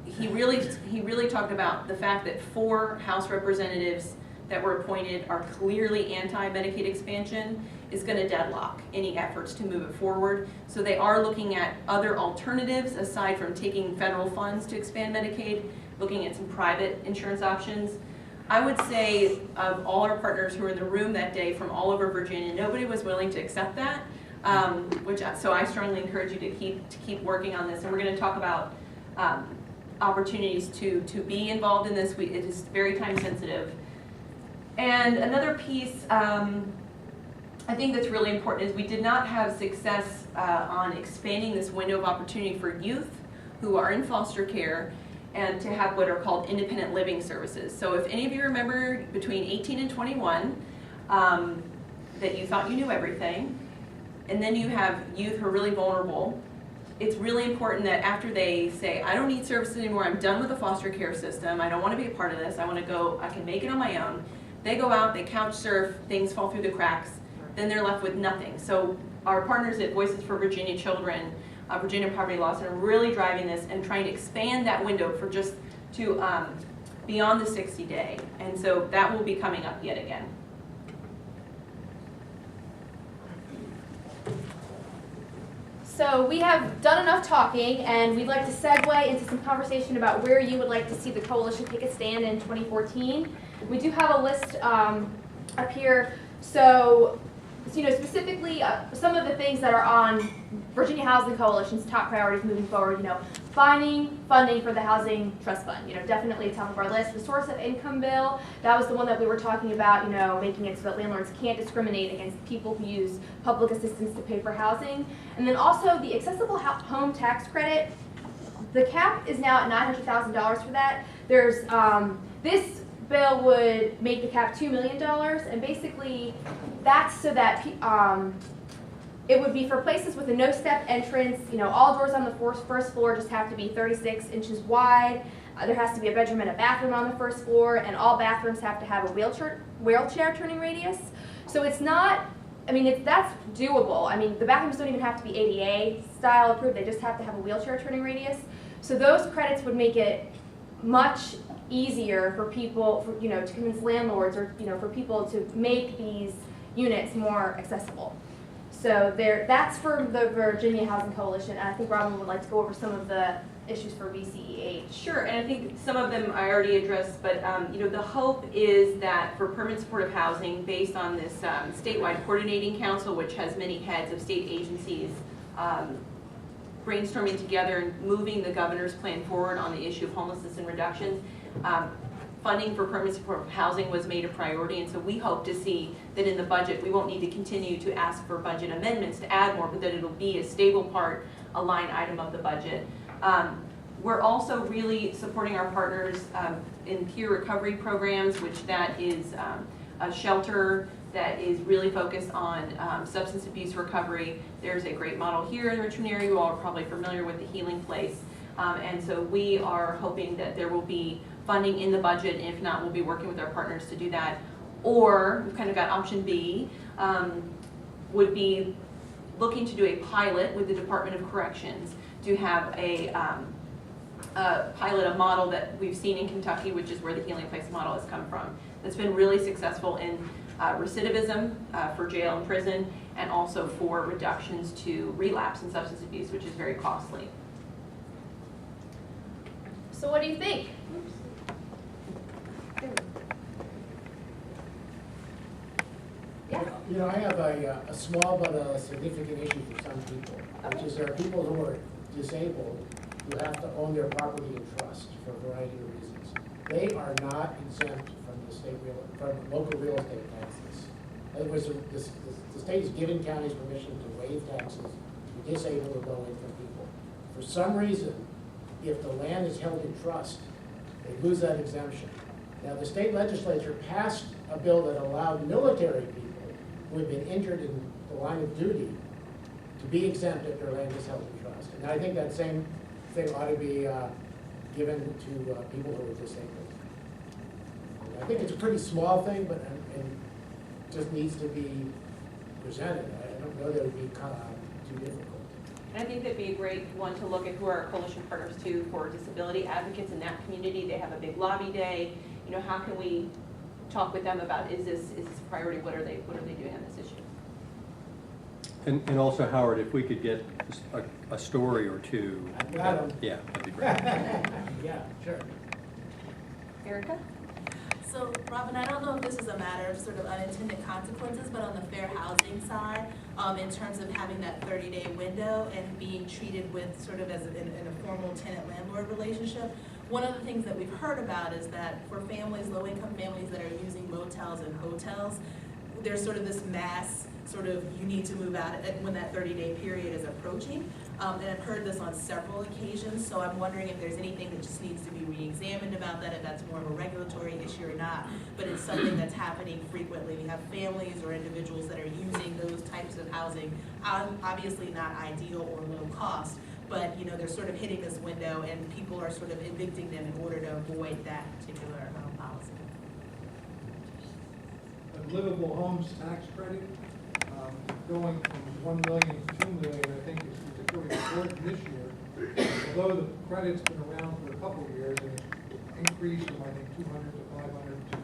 he really talked about the fact that 4 House representatives that were appointed are clearly anti-Medicaid expansion is going to deadlock any efforts to move it forward. So they are looking at other alternatives aside from taking federal funds to expand Medicaid, looking at some private insurance options. I would say of all our partners who were in the room that day from all over Virginia, nobody was willing to accept that. So I strongly encourage you to keep working on this, and we're going to talk about opportunities to be involved in this. It is very time sensitive. And another piece I think that's really important is we did not have success on expanding this window of opportunity for youth who are in foster care and to have what are called independent living services. So if any of you remember between 18 and 21 that you thought you knew everything, and then you have youth who are really vulnerable, it's really important that after they say, I don't need services anymore, I'm done with the foster care system, I don't want to be a part of this, I want to go, I can make it on my own. They go out, they couch surf, things fall through the cracks, then they're left with nothing. So our partners at Voices for Virginia Children, Virginia Poverty Law Center, are really driving this and trying to expand that window for just to beyond the 60-day. And so that will be coming up yet again. So we have done enough talking, and we'd like to segue into some conversation about where you would like to see the coalition take a stand in 2014. We do have a list up here. So specifically some of the things that are on Virginia Housing Coalition's top priorities moving forward, finding funding for the Housing Trust Fund, definitely top of our list. The source of income bill, that was the one that we were talking about, making it so that landlords can't discriminate against people who use public assistance to pay for housing. And then also the accessible home tax credit, the cap is now at $900,000 for that. There's, this bill would make the cap $2 million, and basically that's so that it would be for places with a no-step entrance. All doors on the first floor just have to be 36 inches wide. There has to be a bedroom and a bathroom on the first floor, and all bathrooms have to have a wheelchair turning radius. So it's not, that's doable. The bathrooms don't even have to be ADA style approved, they just have to have a wheelchair turning radius. So those credits would make it much easier for people, to convince landlords or, for people to make these units more accessible. So that's for the Virginia Housing Coalition, and I think Robin would like to go over some of the issues for VCEH. Sure, and I think some of them I already addressed, but the hope is that for permanent supportive housing, based on this statewide coordinating council, which has many heads of state agencies brainstorming together and moving the governor's plan forward on the issue of homelessness and reduction, funding for permanent supportive housing was made a priority, and so we hope to see that in the budget we won't need to continue to ask for budget amendments to add more, but that it'll be a stable part, a line item of the budget. We're also really supporting our partners in peer recovery programs, which that is a shelter that is really focused on substance abuse recovery. There's a great model here in the Richmond area. You all are probably familiar with the Healing Place. And so we are hoping that there will be funding in the budget. If not, we'll be working with our partners to do that. Or we've kind of got option B, would be looking to do a pilot with the Department of Corrections to have a pilot, a model that we've seen in Kentucky, which is where the Healing Place model has come from. That's been really successful in recidivism for jail and prison, and also for reductions to relapse and substance abuse, which is very costly. So what do you think? Yeah. I have a small but a significant issue for some people, which is there are people who are disabled who have to own their property in trust for a variety of reasons. They are not exempt from local real estate taxes. In other words, the state has given counties permission to waive taxes to disabled or low-income people. For some reason, if the land is held in trust, they lose that exemption. Now, the state legislature passed a bill that allowed military people who had been injured in the line of duty to be exempt if their land is held in trust. And I think that same thing ought to be given to people who are disabled. I think it's a pretty small thing, but it just needs to be presented. I don't know that it would be too difficult. And I think that'd be a great one to look at who are our coalition partners too for disability advocates in that community. They have a big lobby day. How can we talk with them about, is this a priority, what are they doing on this issue? And also, Howard, if we could get a story or two. Got 'em. Yeah, that'd be great. Yeah, sure. Erica? So, Robin, I don't know if this is a matter of sort of unintended consequences, but on the fair housing side, in terms of having that 30-day window and being treated with sort of as in a formal tenant-landlord relationship, one of the things that we've heard about is that for families, low-income families that are using motels and hotels, there's sort of this mass sort of, you need to move out when that 30-day period is approaching. And I've heard this on several occasions, so I'm wondering if there's anything that just needs to be re-examined about that, if that's more of a regulatory issue or not, but it's something that's happening frequently. We have families or individuals that are using those types of housing, obviously not ideal or low cost, but you know, they're sort of hitting this window and people are sort of evicting them in order to avoid that particular policy. A livable homes tax credit, going from 1 million to 2 million, I think is particularly important this year. Although the credit's been around for a couple of years and it increased from I think 200 to 500 to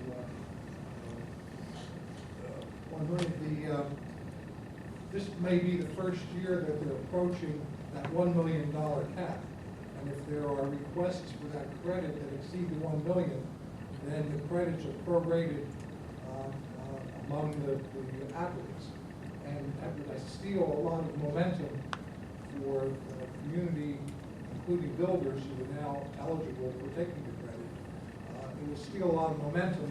1 million. This may be the first year that they're approaching that $1 million cap. And if there are requests for that credit that exceed the 1 million, then the credits are prorated among the applicants. And that would steal a lot of momentum for the community, including builders who are now eligible for taking the credit. It will steal a lot of momentum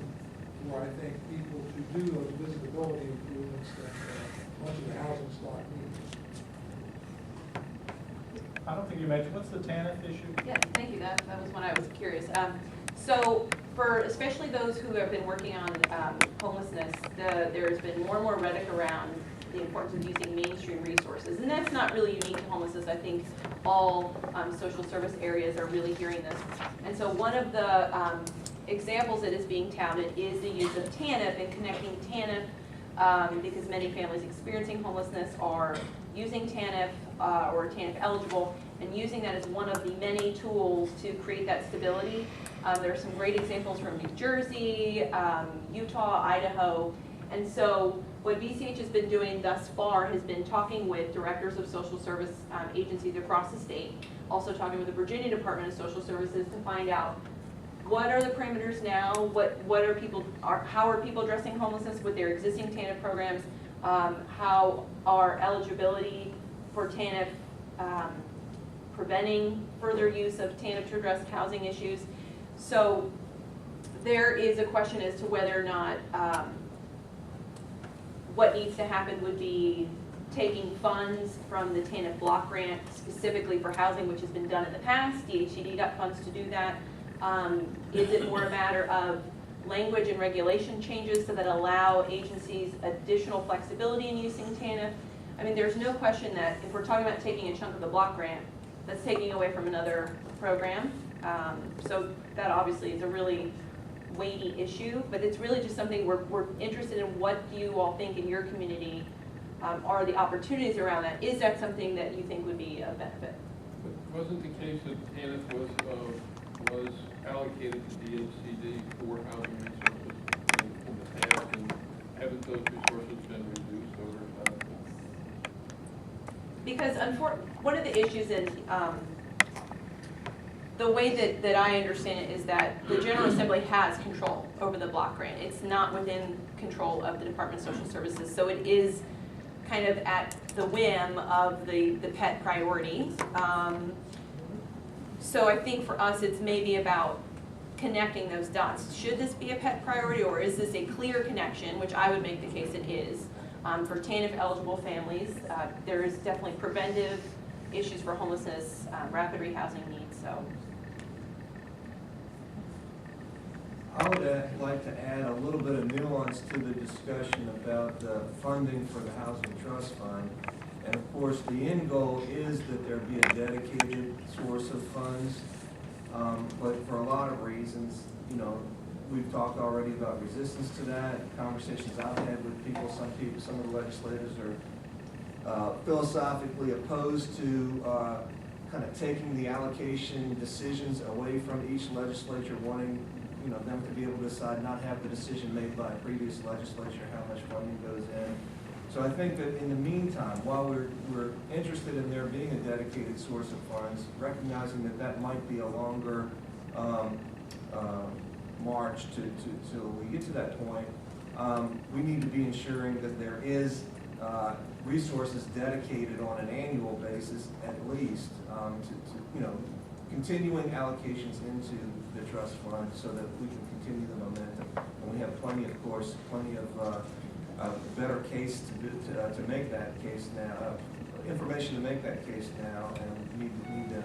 for, I think, people to do those visibility improvements that much of the housing stock needs. I don't think you mentioned, what's the TANF issue? Yeah, thank you. That was one I was curious. So for especially those who have been working on homelessness, there's been more and more rhetoric around the importance of using mainstream resources. And that's not really unique to homelessness. I think all social service areas are really hearing this. And so one of the examples that is being touted is the use of TANF and connecting TANF because many families experiencing homelessness are using TANF or TANF eligible and using that as one of the many tools to create that stability. There are some great examples from New Jersey, Utah, Idaho. And so what VCH has been doing thus far has been talking with directors of social service agencies across the state, also talking with the Virginia Department of Social Services to find out what are the parameters now, how are people addressing homelessness with their existing TANF programs, how are eligibility for TANF preventing further use of TANF to address housing issues. So there is a question as to whether or not what needs to happen would be taking funds from the TANF block grant specifically for housing, which has been done in the past. DHCD got funds to do that. Is it more a matter of language and regulation changes so that allow agencies additional flexibility in using TANF? I mean, there's no question that if we're talking about taking a chunk of the block grant, that's taking away from another program. So that obviously is a really weighty issue, but it's really just something we're interested in. What do you all think in your community are the opportunities around that? Is that something that you think would be a benefit? But wasn't the case that TANF was allocated to DHCD for housing resources in the past, and haven't those resources been reduced over time? Because one of the issues in the way that I understand it is that the General Assembly has control over the block grant. It's not within control of the Department of Social Services, so it is kind of at the whim of the pet priority. So I think for us it's maybe about connecting those dots. Should this be a pet priority, or is this a clear connection, which I would make the case it is, for TANF eligible families? There is definitely preventive issues for homelessness, rapid rehousing needs, so. I would like to add a little bit of nuance to the discussion about the funding for the Housing Trust Fund. And of course, the end goal is that there be a dedicated source of funds. But for a lot of reasons, you know, we've talked already about resistance to that, conversations I've had with people, some of the legislators are philosophically opposed to kind of taking the allocation decisions away from each legislature, wanting them to be able to decide, not have the decision made by a previous legislature how much funding goes in. So I think that in the meantime, while we're interested in there being a dedicated source of funds, recognizing that that might be a longer march till we get to that point, we need to be ensuring that there is resources dedicated on an annual basis at least to continuing allocations into the trust fund so that we can continue the momentum. And we have plenty of better case to make that case now, information to make that case now, and need to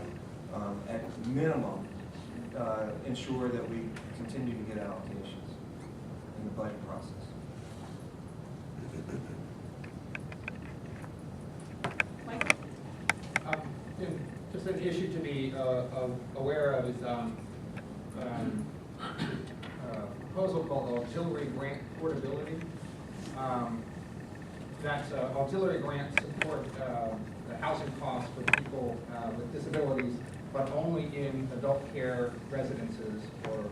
at minimum ensure that we continue to get allocations in the budget process. Just an issue to be aware of is proposal called auxiliary grant portability. That's auxiliary grants support the housing costs for people with disabilities, but only in adult care residences or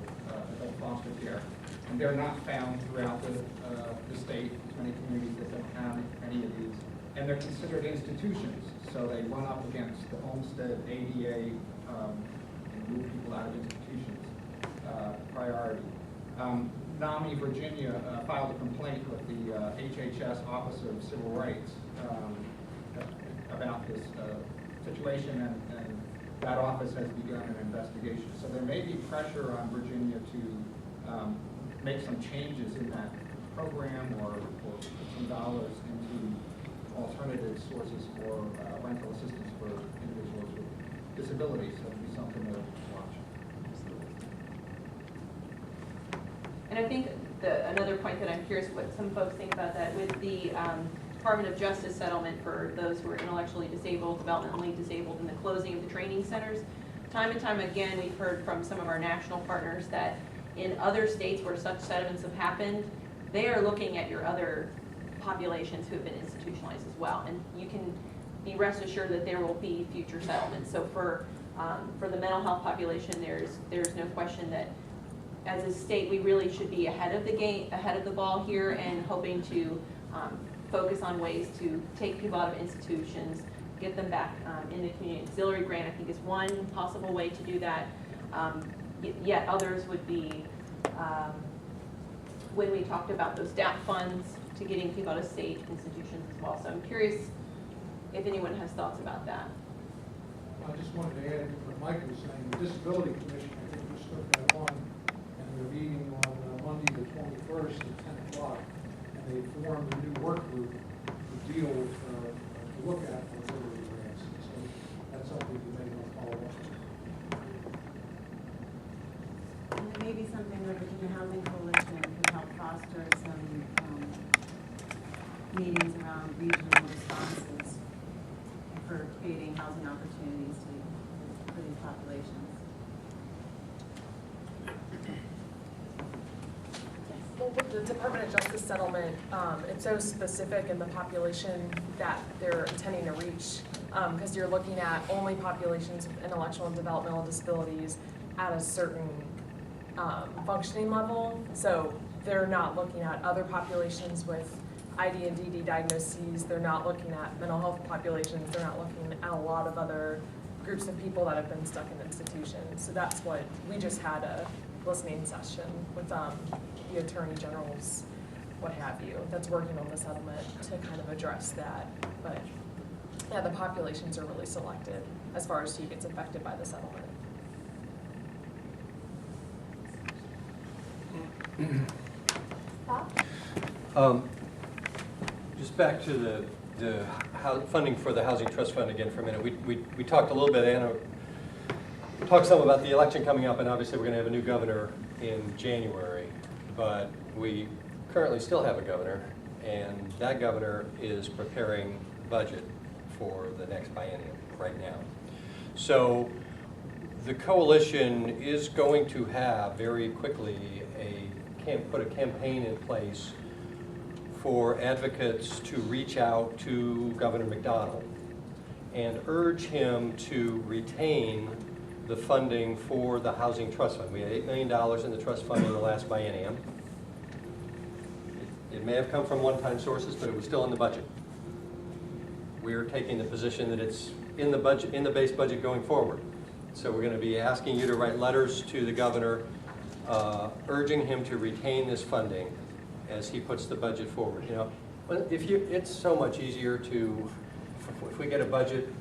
adult foster care. And they're not found throughout the state. Many communities that don't have any of these. And they're considered institutions, so they run up against the Homestead, ADA, and move people out of institutions priority. NAMI Virginia filed a complaint with the HHS Office of Civil Rights about this situation, and that office has begun an investigation. So there may be pressure on Virginia to make some changes in that program or put some dollars into alternative sources for rental assistance for individuals with disabilities. So it'd be something to watch. And I think another point that I'm curious what some folks think about that with the Department of Justice settlement for those who are intellectually disabled, developmentally disabled, and the closing of the training centers. Time and time again, we've heard from some of our national partners that in other states where such settlements have happened, they are looking at your other populations who have been institutionalized as well. And you can be rest assured that there will be future settlements. So for the mental health population, there's no question that as a state, we really should be ahead of the game, ahead of the ball here, and hoping to focus on ways to take people out of institutions, get them back in the community. Auxiliary grant, I think, is one possible way to do that. Yet others would be when we talked about those DAP funds to getting people out of state institutions as well. So I'm curious if anyone has thoughts about that. I just wanted to add what Mike was saying. The Disability Commission, I think, just took that on, and they're meeting on Monday the 21st at 10 o'clock, and they formed a new work group to deal with, to look at auxiliary grants. So that's something you may want to follow up with. And it may be something where the Housing Coalition can help foster some meetings around regional responses for creating housing opportunities for these populations. Well, with the Department of Justice settlement, it's so specific in the population that they're intending to reach, because you're looking at only populations with intellectual and developmental disabilities at a certain functioning level. So they're not looking at other populations with ID and DD diagnoses. They're not looking at mental health populations. They're not looking at a lot of other groups of people that have been stuck in institutions. So that's what we just had a listening session with the Attorney General's, what have you, that's working on the settlement to kind of address that. But yeah, the populations are really selected as far as who gets affected by the settlement. Just back to the funding for the Housing Trust Fund again for a minute. We talked a little bit, Anna talked some about the election coming up, and obviously we're going to have a new governor in January, but we currently still have a governor, and that governor is preparing budget for the next biennium right now. So the coalition is going to have very quickly put a campaign in place for advocates to reach out to Governor McDonald and urge him to retain the funding for the Housing Trust Fund. We had $8 million in the trust fund in the last biennium. It may have come from one-time sources, but it was still in the budget. We're taking the position that it's in the budget, in the base budget going forward. So we're going to be asking you to write letters to the governor urging him to retain this funding as he puts the budget forward. You know, it's so much easier to, if we get a budget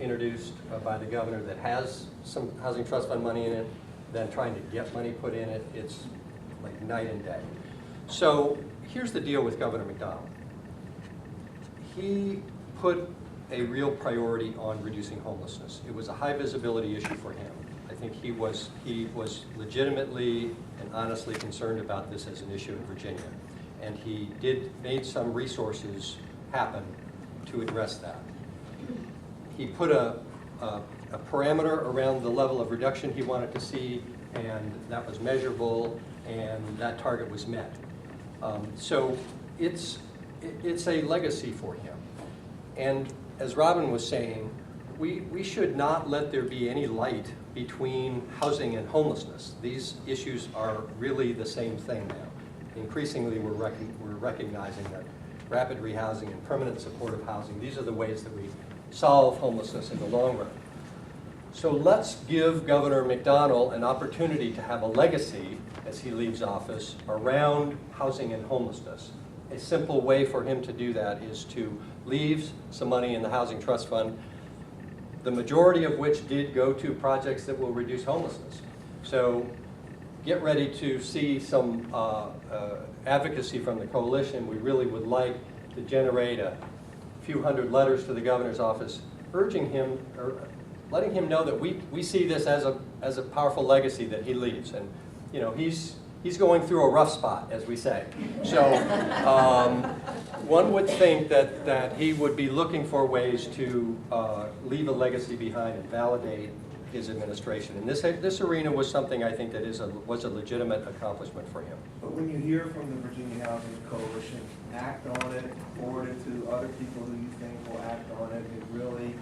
introduced by the governor that has some housing trust fund money in it, than trying to get money put in it. It's like night and day. So here's the deal with Governor McDonald. He put a real priority on reducing homelessness. It was a high visibility issue for him. I think he was legitimately and honestly concerned about this as an issue in Virginia. And he made some resources happen to address that. He put a parameter around the level of reduction he wanted to see, and that was measurable, and that target was met. So it's a legacy for him. And as Robin was saying, we should not let there be any light between housing and homelessness. These issues are really the same thing now. Increasingly, we're recognizing that rapid rehousing and permanent supportive housing, these are the ways that we solve homelessness in the long run. So let's give Governor McDonnell an opportunity to have a legacy as he leaves office around housing and homelessness. A simple way for him to do that is to leave some money in the Housing Trust Fund, the majority of which did go to projects that will reduce homelessness. So get ready to see some advocacy from the coalition. We really would like to generate a few hundred letters to the governor's office urging him, or letting him know that we see this as a powerful legacy that he leaves. And you know, he's going through a rough spot, as we say. So one would think that he would be looking for ways to leave a legacy behind and validate his administration. And this arena was something I think that was a legitimate accomplishment for him. But when you hear from the Virginia Housing Coalition, act on it, forward it to other people who you think will act on it. It really,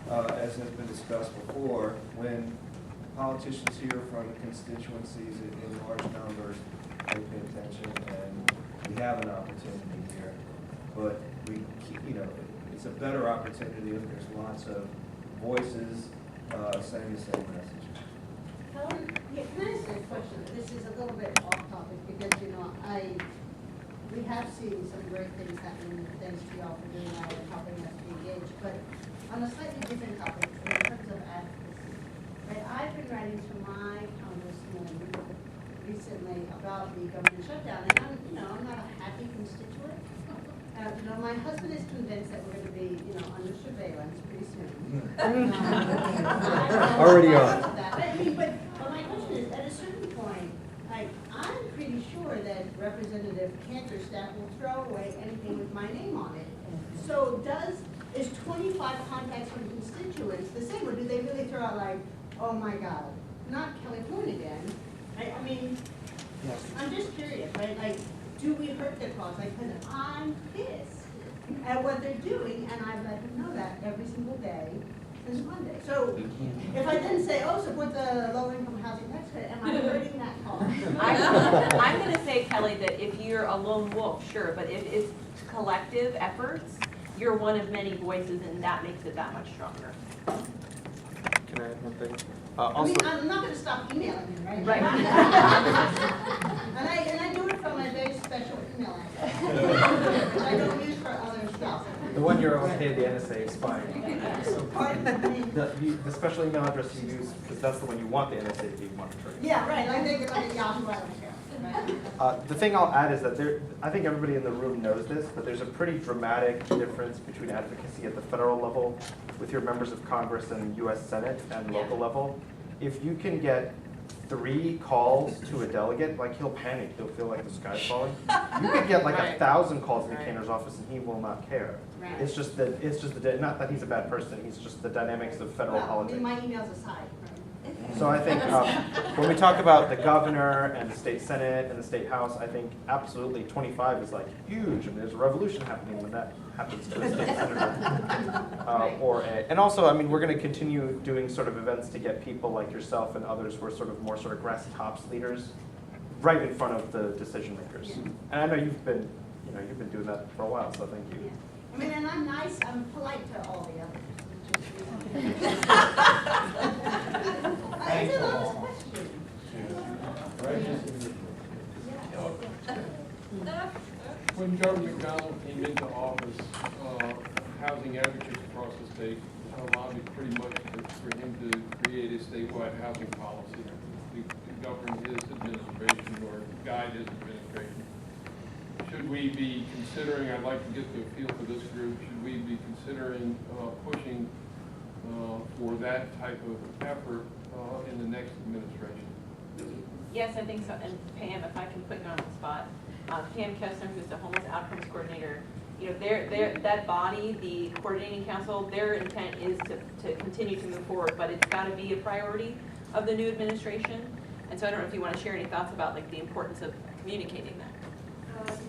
as has been discussed before, when politicians hear from constituencies in large numbers, they pay attention, and we have an opportunity here. But it's a better opportunity if there's lots of voices saying the same message. Yeah, can I ask a question? This is a little bit off topic because, we have seen some great things happening, thanks to y'all for doing that and helping us be engaged. But on a slightly different topic, in terms of advocacy, right? I've been writing to my congressman recently about the government shutdown, and I'm not a happy constituent. My husband is convinced that we're going to be, under surveillance pretty soon. Already on. But my question is, at a certain point, I'm pretty sure that Representative Cantor's staff will throw away anything with my name on it. So is 25 contacts from constituents the same, or do they really throw out oh my God, not Kelly Horn again? I mean, yes. I'm just curious, right? Do we hurt their cause? Because I'm pissed at what they're doing, and I've let them know that every single day since Monday. So if I then say, support the low-income housing tax credit, am I hurting that cause? I'm going to say, Kelly, that if you're a lone wolf, sure, but if it's collective efforts, you're one of many voices, and that makes it that much stronger. Can I add one thing? I'm not going to stop emailing him, right? Right. and I do it from a very special email address, which I don't use for other stuff. The one you're okay at the NSA is fine. The special email address you use, because that's the one you want the NSA to be monitoring. Yeah, right. I think about Yahoo, I don't care. Right? The thing I'll add is that I think everybody in the room knows this, but there's a pretty dramatic difference between advocacy at the federal level with your members of Congress and U.S. Senate and local level. If you can get 3 calls to a delegate, he'll panic. He'll feel like the sky's falling. You could get 1,000 calls in the Cantor's office and he will not care. Right. It's just not that he's a bad person. He's just the dynamics of federal politics. My emails aside. So I think when we talk about the governor and the state senate and the state house, I think absolutely 25 is like huge, and there's a revolution happening when that happens to a state senator. And also, I mean, we're going to continue doing sort of events to get people like yourself and others who are sort of more sort of grass tops leaders right in front of the decision makers. Yeah. And I know you've been doing that for a while, so thank you. Yeah. I mean, and I'm nice, I'm polite to all the others. It's an honest question. When Governor Gahan came into office, housing advocates across the state lobbied pretty much for him to create a statewide housing policy to govern his administration or guide his administration. Should we be considering, I'd like to get the feel for this group, should we be considering pushing for that type of effort in the next administration? Yes, I think so. And Pam, if I can put you on the spot, Pam Kessler, who's the homeless outcomes coordinator, you know, that body, the coordinating council, their intent is to continue to move forward, but it's got to be a priority of the new administration. And so I don't know if you want to share any thoughts about like the importance of communicating that.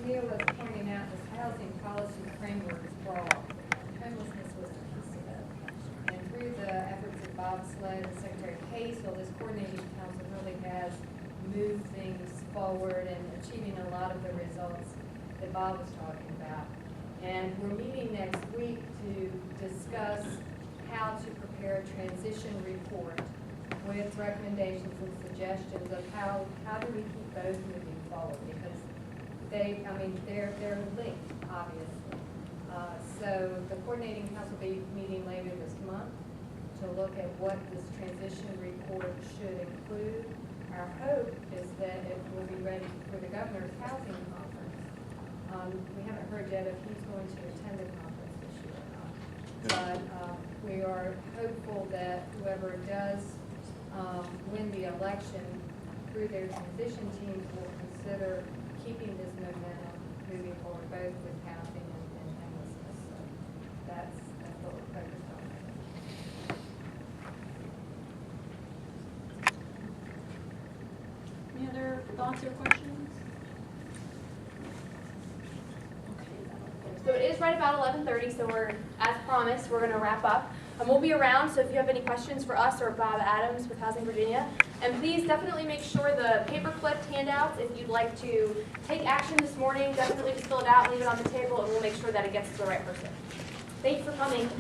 Neil was pointing out this housing policy framework is broad. Homelessness was a piece of it. And through the efforts of Bob Sled and Secretary Hazel, this coordinating council really has moved things forward and achieving a lot of the results that Bob was talking about. And we're meeting next week to discuss how to prepare a transition report with recommendations and suggestions of how do we keep those moving forward, because they're linked, obviously. So the coordinating council will be meeting later this month to look at what this transition report should include. Our hope is that it will be ready for the governor's housing conference. We haven't heard yet if he's going to attend the conference this year or not. But we are hopeful that whoever does win the election through their transition teams will consider keeping this momentum moving forward, both with housing and homelessness. So that's what we're focused on. Any other thoughts or questions? So it is right about 11:30, so we're, as promised, we're going to wrap up. We'll be around, so if you have any questions for us or Bob Adams with Housing Virginia, and please definitely make sure the paper clipped handouts, if you'd like to take action this morning, definitely just fill it out, leave it on the table, and we'll make sure that it gets to the right person. Thanks for coming.